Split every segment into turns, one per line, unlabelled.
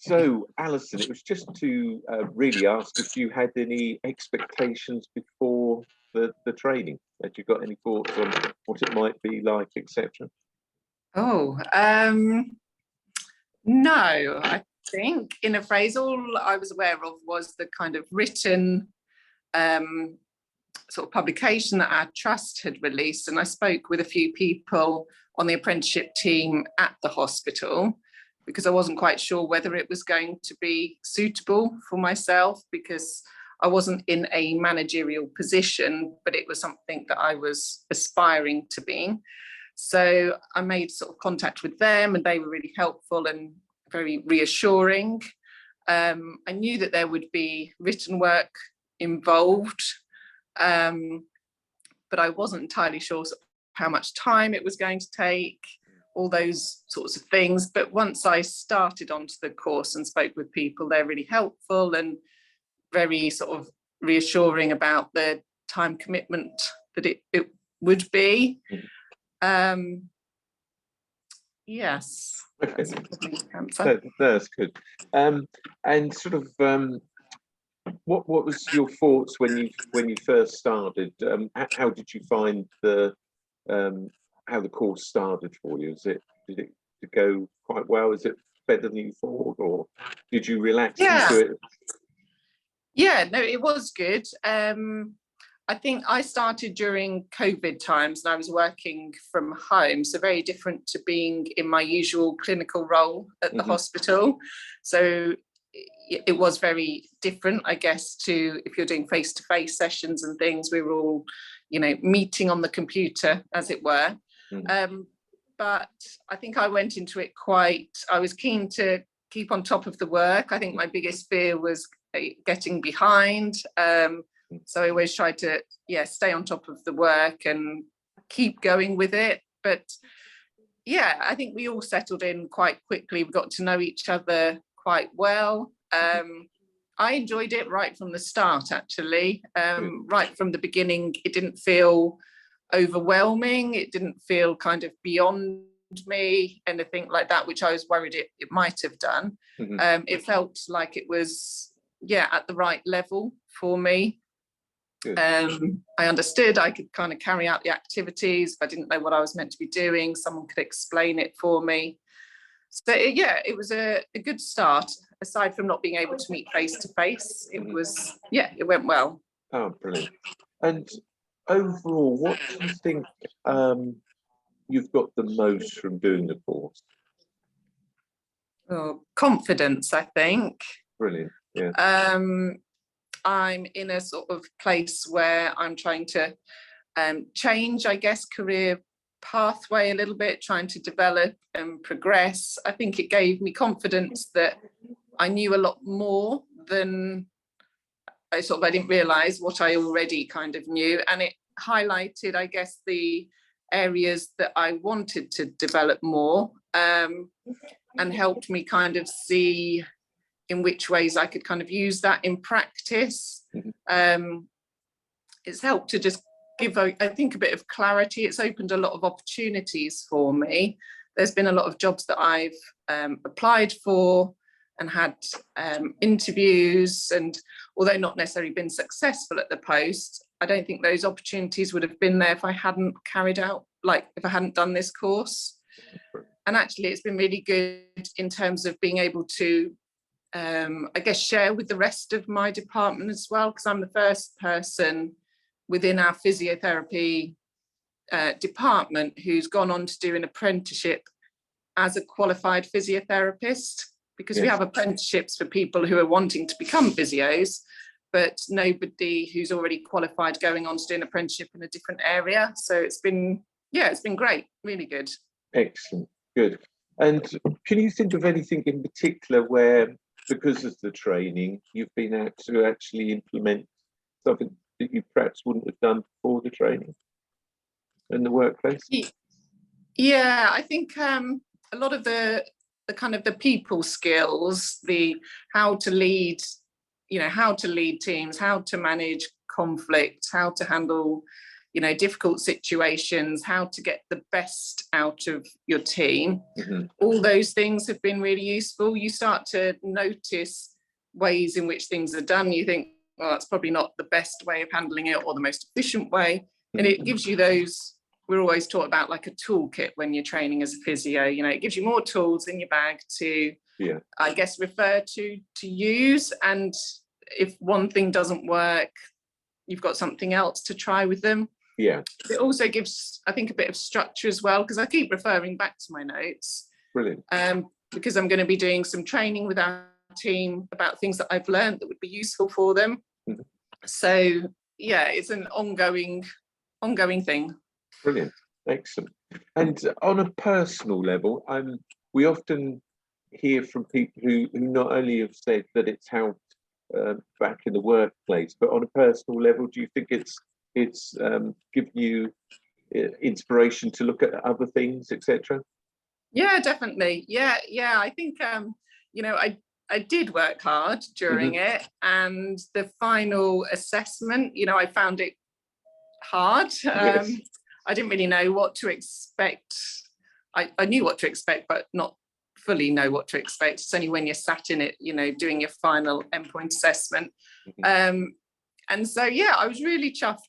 So, Alison, it was just to really ask if you had any expectations before the training. Had you got any thoughts on what it might be like, etc.?
Oh, no, I think in a phrase, all I was aware of was the kind of written sort of publication that our trust had released. And I spoke with a few people on the apprenticeship team at the hospital, because I wasn't quite sure whether it was going to be suitable for myself, because I wasn't in a managerial position, but it was something that I was aspiring to being. So I made sort of contact with them, and they were really helpful and very reassuring. I knew that there would be written work involved, but I wasn't entirely sure how much time it was going to take, all those sorts of things. But once I started onto the course and spoke with people, they're really helpful and very sort of reassuring about the time commitment that it would be. Yes.
Okay. That's good. And sort of what was your thoughts when you first started? How did you find how the course started for you? Did it go quite well? Is it better than you thought, or did you relax into it?
Yeah, no, it was good. I think I started during COVID times, and I was working from home, so very different to being in my usual clinical role at the hospital. So it was very different, I guess, to if you're doing face-to-face sessions and things. We were all, meeting on the computer, as it were. But I think I went into it I was keen to keep on top of the work. I think my biggest fear was getting behind. So I always tried to, stay on top of the work and keep going with it. But yeah, I think we all settled in quite quickly. We got to know each other quite well. I enjoyed it right from the start, actually. Right from the beginning, it didn't feel overwhelming. It didn't feel kind of beyond me, anything like that, which I was worried it might have done. It felt like it was, at the right level for me. I understood I could kind of carry out the activities. If I didn't know what I was meant to be doing, someone could explain it for me. So it was a good start. Aside from not being able to meet face to face, it was, it went well.
Oh, brilliant. And overall, what do you think you've got the most from doing the course?
Oh, confidence, I think.
Brilliant. Yeah.
I'm in a sort of place where I'm trying to change, I guess, career pathway a little bit, trying to develop and progress. I think it gave me confidence that I knew a lot more than I didn't realize what I already kind of knew, and it highlighted, I guess, the areas that I wanted to develop more, and helped me kind of see in which ways I could kind of use that in practice. It's helped to just give, I think, a bit of clarity. It's opened a lot of opportunities for me. There's been a lot of jobs that I've applied for and had interviews, and although not necessarily been successful at the post, I don't think those opportunities would have been there if I hadn't if I hadn't done this course. And actually it's been really good in terms of being able to I guess share with the rest of my department as well, because I'm the first person within our physiotherapy department who's gone on to do an apprenticeship as a qualified physiotherapist, because we have apprenticeships for people who are wanting to become physios, but nobody who's already qualified going on to do an apprenticeship in a different area. So it's been great, really good.
Excellent, good. And can you think of anything in particular where, because of the training, you've been able to actually implement something that you perhaps wouldn't have done before the training in the workplace?
Yeah, I think a lot of the kind of the people skills, the how to lead teams, how to manage conflict, how to handle you know, difficult situations, how to get the best out of your team. All those things have been really useful. You start to notice ways in which things are done. You think, well, that's probably not the best way of handling it or the most efficient way. And it gives you those, we're always taught about like a toolkit when you're training as a physio, you know, it gives you more tools in your bag to, I guess, refer to use. And if one thing doesn't work, you've got something else to try with them. It also gives, I think, a bit of structure as well, because I keep referring back to my notes.
Brilliant.
Because I'm going to be doing some training with our team about things that I've learned that would be useful for them. So yeah, it's an ongoing thing.
Brilliant. Excellent. And on a personal level, we often hear from people who not only have said that it's helped back in the workplace, but on a personal level, do you think it's given you inspiration to look at other things, etc.?
Yeah, definitely. Yeah. I think you know, I did work hard during it, and the final assessment, you know, I found it hard. I didn't really know what to expect. I knew what to expect, but not fully know what to expect. It's only when you're sat in it, you know, doing your final endpoint assessment. And so, yeah, I was really chuffed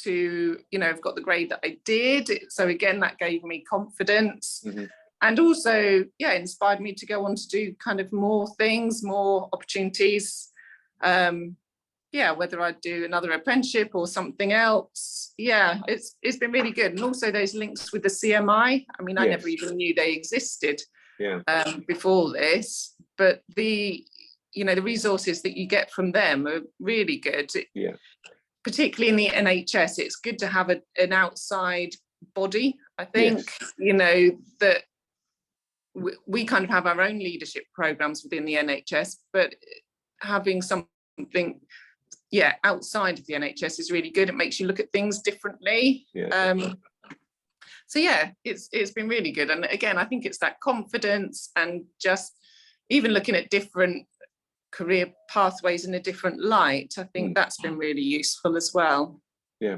to, you know, have got the grade that I did. So again, that gave me confidence. And also, yeah, inspired me to go on to do kind of more things, more opportunities. Yeah, whether I'd do another apprenticeship or something else. Yeah, it's been really good. And also those links with the CMI. I mean, I never even knew they existed before this, but the, you know, the resources that you get from them are really good. Particularly in the NHS, it's good to have an outside body. I think, you know, that we kind of have our own leadership programs within the NHS, but having something outside of the NHS is really good. It makes you look at things differently. So yeah, it's been really good. And again, I think it's that confidence and just even looking at different career pathways in a different light. I think that's been really useful as well.